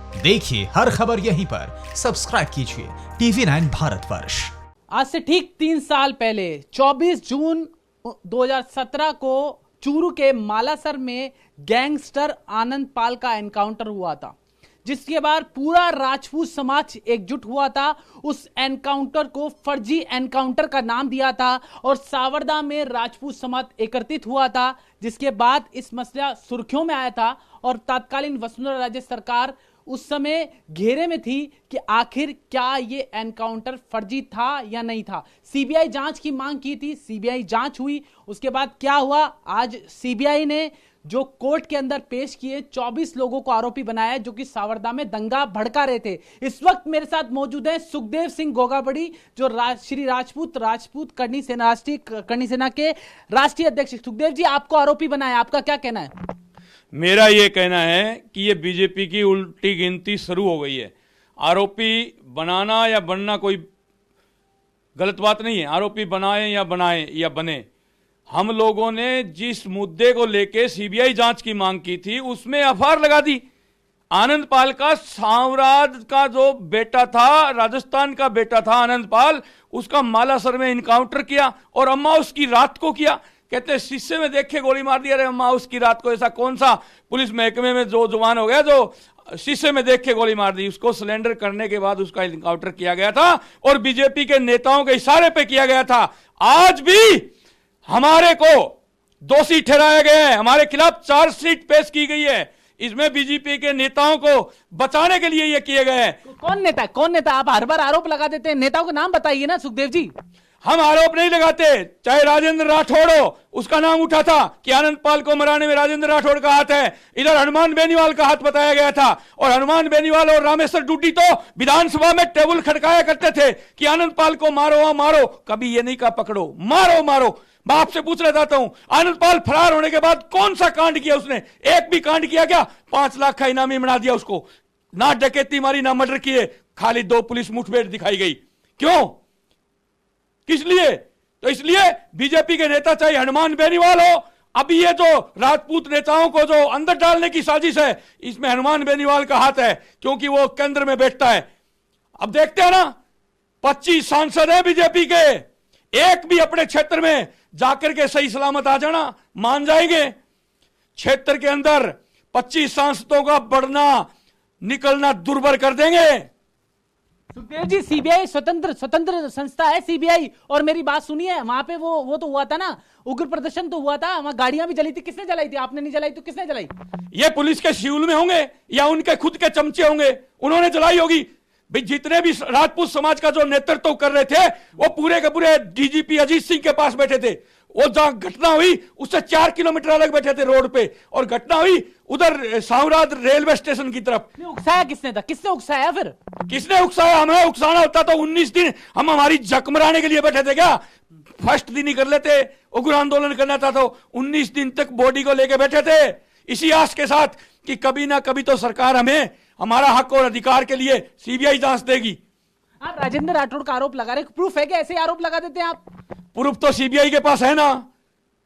देखिए हर खबर यहीं पर, सब्सक्राइब कीजिए TV9 भारतवर्ष। आज से ठीक 3 साल पहले 24 जून 2017 को चूरू के मालासर में गैंगस्टर आनंद पाल का एनकाउंटर हुआ था, जिसके बाद पूरा राजपूत समाज एकजुट हुआ था। उस एनकाउंटर को फर्जी एनकाउंटर का नाम दिया था और सावरदा में राजपूत समाज एकत्रित हुआ था, जिसके बाद इस मसला सुर्खियों में आया था और तत्कालीन वसुंधरा राजे सरकार उस समय घेरे में थी कि आखिर क्या ये एनकाउंटर फर्जी था या नहीं था। सीबीआई जांच की मांग की थी, सीबीआई जांच हुई। उसके बाद क्या हुआ, आज सीबीआई ने जो कोर्ट के अंदर पेश किए 24 लोगों को आरोपी बनाया जो कि सावरदा में दंगा भड़का रहे थे। इस वक्त मेरे साथ मौजूद हैं सुखदेव सिंह गोगाबड़ी, जो श्री राजपूत करनी सेना, राष्ट्रीय करनी सेना के राष्ट्रीय अध्यक्ष। सुखदेव जी, आपको आरोपी बनाया, आपका क्या कहना है? मेरा ये कहना है कि ये बीजेपी की उल्टी गिनती शुरू हो गई है। आरोपी बनाना या बनना कोई गलत बात नहीं है। आरोपी बनाए या बने, हम लोगों ने जिस मुद्दे को लेके सीबीआई जांच की मांग की थी उसमें एफआईआर लगा दी। आनंद पाल का सांवराज का जो बेटा था, राजस्थान का बेटा था आनंद पाल, उसका मालासर में इनकाउंटर किया और अम्मा उसकी रात को किया। कहते हैं शीशे में देख के गोली मार दिया। अरे अम्मा उसकी रात को, ऐसा कौन सा पुलिस महकमे में जो जवान हो गया जो शीशे में देख के गोली मार दी? उसको सिलेंडर करने के बाद उसका इनकाउंटर किया गया था और बीजेपी के नेताओं के इशारे पे किया गया था। आज भी हमारे को दोषी ठहराया गया है, हमारे खिलाफ चार्जशीट पेश की गई है। इसमें बीजेपी के नेताओं को बचाने के लिए यह किए गए हैं। कौन नेता? आप हर बार आरोप लगाते थे, नेताओं का नाम बताइए ना सुखदेव जी। हम आरोप नहीं लगाते। चाहे राजेंद्र राठौड़ हो, उसका नाम उठा था कि आनंद पाल को मराने में राजेंद्र राठौड़ का हाथ है। इधर हनुमान बेनीवाल का हाथ बताया गया था और हनुमान बेनीवाल और रामेश्वर डूडी तो विधानसभा में टेबल खड़काया करते थे कि आनंद पाल को मारो मारो, कभी ये नहीं कहा पकड़ो, मारो मारो। मैं आपसे पूछना चाहता हूं, आनंद पाल फरार होने के बाद कौन सा कांड किया उसने? एक भी कांड किया क्या? 5 लाख का इनामी बना दिया उसको। ना डकैती मारी, ना मर्डर किए, खाली 2 पुलिस मुठभेड़ दिखाई गई। क्यों? किस लिए? तो इसलिए बीजेपी के नेता, चाहे हनुमान बेनीवाल हो, अभी ये जो राजपूत नेताओं को जो अंदर डालने की साजिश है, इसमें हनुमान बेनीवाल का हाथ है, क्योंकि वो केंद्र में बैठता है। अब देखते हैं ना, 25 सांसद है बीजेपी के, एक भी अपने क्षेत्र में जाकर के सही सलामत आ जाना मान जाएंगे। क्षेत्र के अंदर 25 सांसदों का बढ़ना निकलना दुर्भर कर देंगे। सुखदेव जी, सीबीआई स्वतंत्र संस्था है सीबीआई, और मेरी बात सुनिए, वहां पे वो तो हुआ था ना, उग्र प्रदर्शन तो हुआ था, वहां गाड़ियां भी जली थी। किसने जलाई थी? आपने नहीं जलाई तो किसने जलाई? ये पुलिस के शिविर में होंगे या उनके खुद के चमचे होंगे, उन्होंने जलाई होगी। भाई जितने भी राजपूत समाज का जो नेतृत्व कर रहे थे वो पूरे के पूरे डीजीपी अजीत सिंह के पास बैठे थे। वो जहां घटना हुई उससे 4 किलोमीटर अलग बैठे थे रोड पे, और घटना हुई उधर सांवराद रेलवे स्टेशन की तरफ। उकसाया किसने था? किसने उकसाया? फिर किसने उकसाया? हमें उकसाना होता तो 19 दिन हम हमारी जक मराने के लिए बैठे थे क्या? फर्स्ट दिन ही कर लेते, उग्र आंदोलन करना था तो 19 दिन तक बॉडी को लेके बैठे थे, इसी आस के साथ कि कभी ना कभी तो सरकार हमें हमारा हक और अधिकार के लिए सीबीआई जांच देगी। आप राजेंद्र राठौड़ का आरोप लगा रहे, प्रूफ है कि ऐसे आरोप लगा देते हैं आप? प्रूफ तो सीबीआई के पास है ना।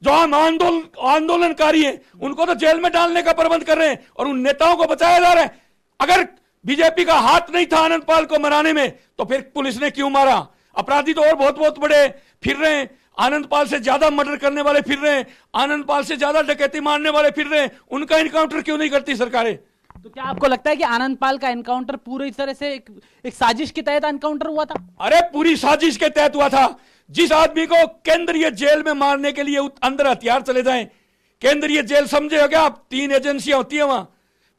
जो हम आंदोलनकारी हैं उनको तो जेल में डालने का प्रबंध कर रहे हैं और उन नेताओं को बचाया जा रहा है। अगर बीजेपी का हाथ नहीं था आनंद पाल को मराने में तो फिर पुलिस ने क्यों मारा? अपराधी तो और बहुत बहुत बड़े फिर रहे हैं, आनंद पाल से ज्यादा मर्डर करने वाले फिर रहे हैं, आनंद पाल से ज्यादा डकैती मारने वाले फिर रहे हैं, उनका इनकाउंटर क्यों नहीं करती सरकारें? तो क्या आपको लगता है कि आनंद पाल का एनकाउंटर पूरी तरह से एक साजिश के तहत एनकाउंटर हुआ था? अरे पूरी साजिश के तहत हुआ था। जिस आदमी को केंद्रीय जेल में मारने के लिए अंदर हथियार चले जाएं, केंद्रीय जेल समझे हो क्या आप? 3 एजेंसियां होती है वहां,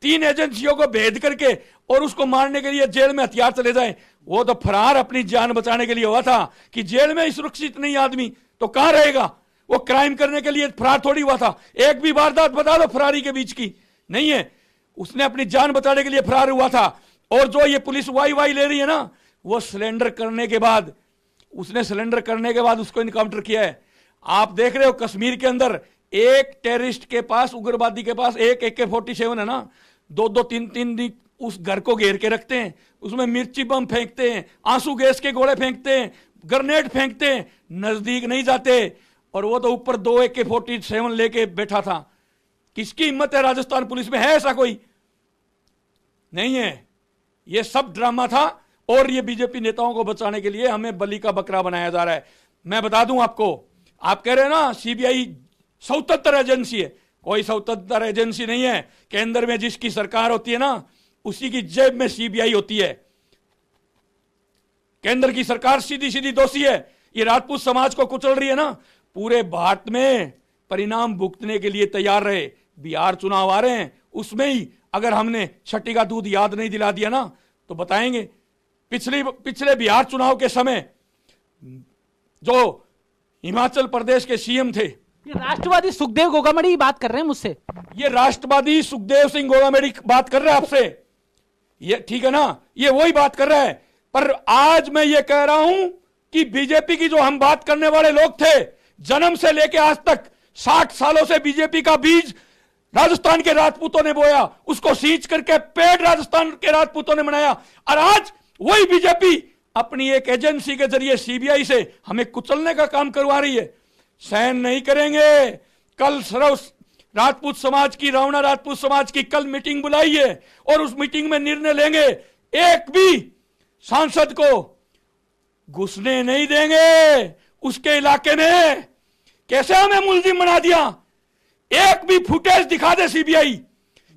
3 एजेंसियों को भेद करके और उसको मारने के लिए जेल में हथियार चले जाए। वो तो फरार अपनी जान बचाने के लिए हुआ था कि जेल में ही सुरक्षित नहीं आदमी तो कहां रहेगा? वो क्राइम करने के लिए फरार थोड़ी हुआ था। एक भी वारदात बता दो फरारी के बीच की नहीं है। उसने अपनी जान बचाने के लिए फरार हुआ था। और जो ये पुलिस वाई ले रही है ना, वो सिलेंडर करने के बाद, उसने सिलेंडर करने के बाद उसको इनकाउंटर किया है। आप देख रहे हो कश्मीर के अंदर एक टेररिस्ट के पास, उग्रवादी के पास एक AK-47 है ना, 2-2 3-3 दिन उस घर को घेर के रखते हैं, उसमें मिर्ची बम फेंकते हैं, आंसू गैस के गोले फेंकते हैं, ग्रेनेड फेंकते हैं, नजदीक नहीं जाते। और वो तो ऊपर 2 AK-47 लेके बैठा था। किसकी हिम्मत है राजस्थान पुलिस में? है ऐसा कोई? नहीं है। ये सब ड्रामा था और ये बीजेपी नेताओं को बचाने के लिए हमें बलि का बकरा बनाया जा रहा है। मैं बता दूं आपको, आप कह रहे हैं ना सीबीआई स्वतंत्र एजेंसी है, कोई स्वतंत्र एजेंसी नहीं है। केंद्र में जिसकी सरकार होती है ना, उसी की जेब में सीबीआई होती है। केंद्र की सरकार सीधी सीधी दोषी है। ये राजपूत समाज को कुचल रही है ना, पूरे भारत में परिणाम भुगतने के लिए तैयार रहे। बिहार चुनाव आ रहे हैं, उसमें ही अगर हमने छठी का दूध याद नहीं दिला दिया ना तो बताएंगे। पिछले बिहार चुनाव के समय जो हिमाचल प्रदेश के सीएम थे, ये राष्ट्रवादी सुखदेव गोगामड़ी बात कर रहे हैं मुझसे। ये राष्ट्रवादी सुखदेव सिंह गोगामड़ी बात कर रहे हैं आपसे, ये ठीक है ना, ये वही बात कर रहा है। पर आज मैं ये कह रहा हूं कि बीजेपी की जो हम बात करने वाले लोग थे, जन्म से लेकर आज तक 60 सालों से बीजेपी का बीज राजस्थान के राजपूतों ने बोया, उसको सींच करके पेड़ राजस्थान के राजपूतों ने बनाया, और आज वही बीजेपी अपनी एक एजेंसी के जरिए सीबीआई से हमें कुचलने का काम करवा रही है। सहन नहीं करेंगे। कल सर्व राजपूत समाज की, रावणा राजपूत समाज की कल मीटिंग बुलाई है और उस मीटिंग में निर्णय लेंगे। एक भी सांसद को घुसने नहीं देंगे उसके इलाके में। कैसे हमें मुलजिम बना दिया। एक भी फुटेज दिखा दे सीबीआई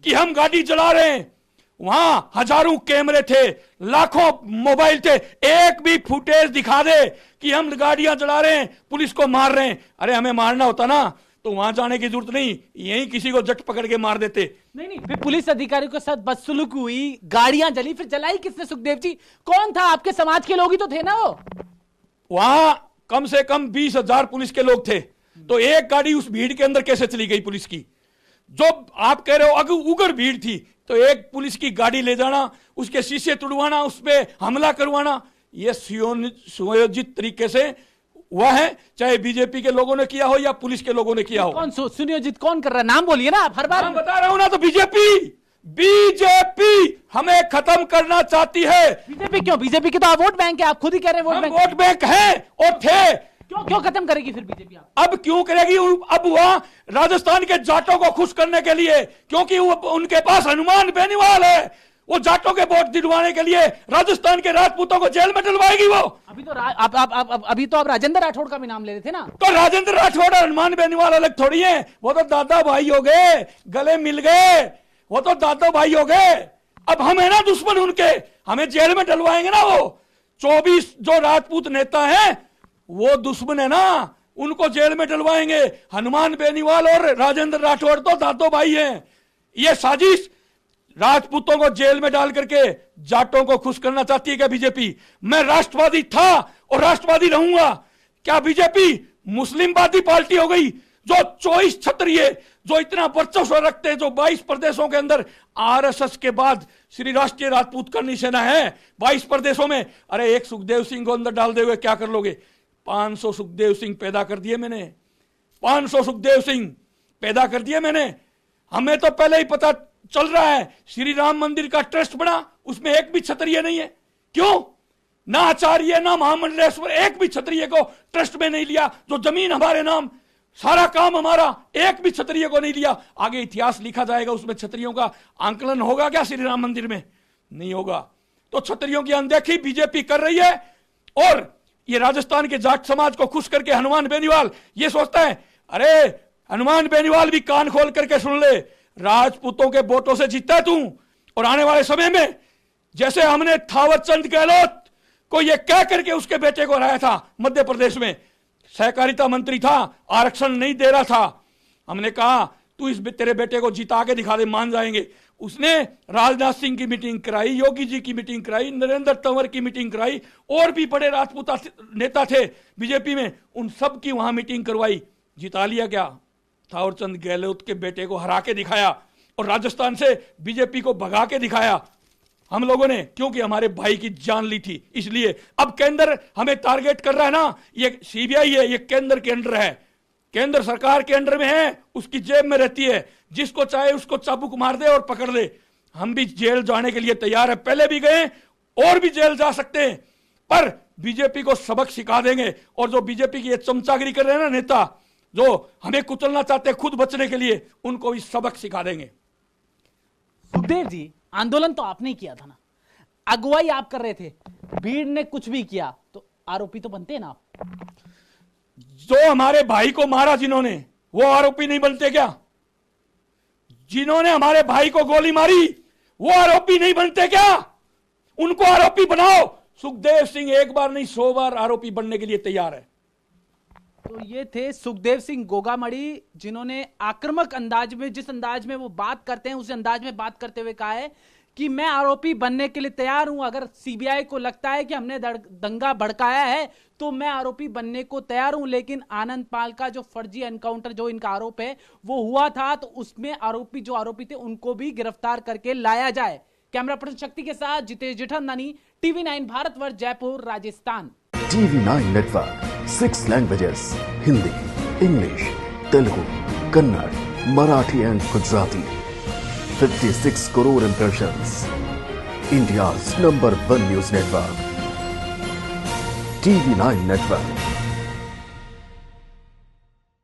कि हम गाड़ी चला रहे हैं, वहां हजारों कैमरे थे, लाखों मोबाइल थे, एक भी फुटेज दिखा दे कि हम गाड़ियां चला रहे हैं, पुलिस को मार रहे हैं। अरे हमें मारना होता ना तो वहां जाने की जरूरत नहीं, यहीं किसी को जट पकड़ के मार देते। नहीं, फिर पुलिस अधिकारियों के साथ बदसलूक हुई, गाड़ियां जली, फिर जलाई किसने सुखदेव जी? कौन था? आपके समाज के लोग ही तो थे ना वो। वहां कम से कम 20,000 पुलिस के लोग थे, तो एक गाड़ी उस भीड़ के अंदर कैसे चली गई पुलिस की? जो आप कह रहे हो उग्र भीड़ थी, तो एक पुलिस की गाड़ी ले जाना, उसके शीशे तुड़वाना, उस पर हमला करवाना, यह सुयोजित तरीके से हुआ है। चाहे बीजेपी के लोगों ने किया हो या पुलिस के लोगों ने किया हो। कौन सुनियोजित कौन कर रहा है? नाम बोलिए ना आप, हर बार मैं बता रहा हूं ना। तो बीजेपी हमें खत्म करना चाहती है। बीजेपी क्यों? बीजेपी के तो आप वोट बैंक है, आप खुद ही कह रहे हैं वोट बैंक है और थे। क्यों खत्म करेगी फिर बीजेपी? अब क्यों करेगी? अब वहां राजस्थान के जाटों को खुश करने के लिए, क्योंकि उनके पास हनुमान बेनीवाल है, वो जाटों के वोट दिलवाने के लिए राजस्थान के राजपूतों को जेल में डलवाएगी वो। अभी तो आप राजेंद्र राठौड़ का भी नाम ले रहे थे ना। तो राजेंद्र राठौड़ और हनुमान बेनीवाल अलग थोड़ी है, वो तो दादा भाई हो गए, गले मिल गए, वो तो दादा भाई हो गए। अब हम है ना दुश्मन उनके, हमें जेल में डलवाएंगे ना वो। 24 जो राजपूत नेता हैं वो दुश्मन है ना, उनको जेल में डलवाएंगे। हनुमान बेनीवाल और राजेंद्र राठौड़ तो दादो भाई हैं। ये साजिश राजपूतों को जेल में डाल करके जाटों को खुश करना चाहती है क्या बीजेपी? मैं राष्ट्रवादी था और राष्ट्रवादी रहूंगा। क्या बीजेपी मुस्लिमवादी पार्टी हो गई? जो 24 क्षत्रिय जो इतना वर्चस्व रखते हैं, जो 22 प्रदेशों के अंदर आरएसएस के बाद श्री राष्ट्रीय राजपूत करनी सेना है 22 प्रदेशों में। अरे एक सुखदेव सिंह को अंदर डाल दे हुए क्या कर लोगे? 500 सुखदेव सिंह पैदा कर दिए मैंने, 500 सुखदेव सिंह पैदा कर दिए मैंने। हमें तो पहले ही पता चल रहा है, श्री राम मंदिर का ट्रस्ट बना, उसमें एक भी क्षत्रिय नहीं है। क्यों? ना आचार्य ना महामंडलेश्वर, एक भी क्षत्रिय को ट्रस्ट में नहीं लिया। जो जमीन हमारे नाम, सारा काम हमारा, एक भी क्षत्रिय को नहीं लिया। आगे इतिहास लिखा जाएगा, उसमें क्षत्रियों का आंकलन होगा क्या श्री राम मंदिर में? नहीं होगा। तो क्षत्रियों की अनदेखी बीजेपी कर रही है। और ये राजस्थान के जाट समाज को खुश करके हनुमान बेनीवाल ये सोचता है, अरे हनुमान बेनीवाल भी कान खोल करके सुन ले, राजपूतों के वोटों से जीता है तू, और आने वाले समय में जैसे हमने थावरचंद गहलोत को ये कह करके उसके बेटे को हराया था मध्य प्रदेश में, सहकारिता मंत्री था, आरक्षण नहीं दे रहा था, हमने कहा तू इस तेरे बेटे को जिता के दिखा दे, मान जाएंगे। उसने राजनाथ सिंह की मीटिंग कराई, योगी जी की मीटिंग कराई, नरेंद्र तंवर की मीटिंग कराई, और भी बड़े राजपूत नेता थे बीजेपी में, उन सब की वहां मीटिंग करवाई। जिता लिया क्या? थावरचंद गहलोत के बेटे को हरा के दिखाया और राजस्थान से बीजेपी को भगा के दिखाया हम लोगों ने, क्योंकि हमारे भाई की जान ली थी। इसलिए अब केंद्र हमें टारगेट कर रहा है ना, ये सीबीआई है, ये केंद्र के अंडर है, केंद्र सरकार के अंडर में है, उसकी जेब में रहती है। जिसको चाहे उसको चाबुक मार दे और पकड़ ले। हम भी जेल जाने के लिए तैयार है, पहले भी गए और भी जेल जा सकते हैं, पर बीजेपी को सबक सिखा देंगे। और जो बीजेपी की चमचागिरी कर रहे हैं ना नेता, जो हमें कुचलना चाहते हैं खुद बचने के लिए, उनको भी सबक सिखा देंगे। सुखदेव जी, आंदोलन तो आपने किया था ना, अगुवाई आप कर रहे थे, भीड़ ने कुछ भी किया तो आरोपी तो बनते हैं ना आप। जो हमारे भाई को मारा जिन्होंने, वो आरोपी नहीं बनते क्या? जिन्होंने हमारे भाई को गोली मारी वो आरोपी नहीं बनते क्या? उनको आरोपी बनाओ। सुखदेव सिंह एक बार नहीं 100 बार आरोपी बनने के लिए तैयार है। तो ये थे सुखदेव सिंह गोगामड़ी, जिन्होंने आक्रामक अंदाज में, जिस अंदाज में वो बात करते हैं उस अंदाज में बात करते हुए कहा है कि मैं आरोपी बनने के लिए तैयार हूं। अगर सीबीआई को लगता है कि हमने दंगा भड़काया है तो मैं आरोपी बनने को तैयार हूं। लेकिन आनंद पाल का जो फर्जी एनकाउंटर, जो इनका आरोप है वो हुआ था, तो उसमें जो आरोपी थे उनको भी गिरफ्तार करके लाया जाए। कैमरा पर्सन शक्ति के साथ Jitesh Jithandani, TV9 Bharatvarsh, Jaipur, Rajasthan. TV9 network 6 languages, Hindi, English, Telugu, Kannada, Marathi and Gujarati. 56 crore impressions. India's #1 news network. TV9 network.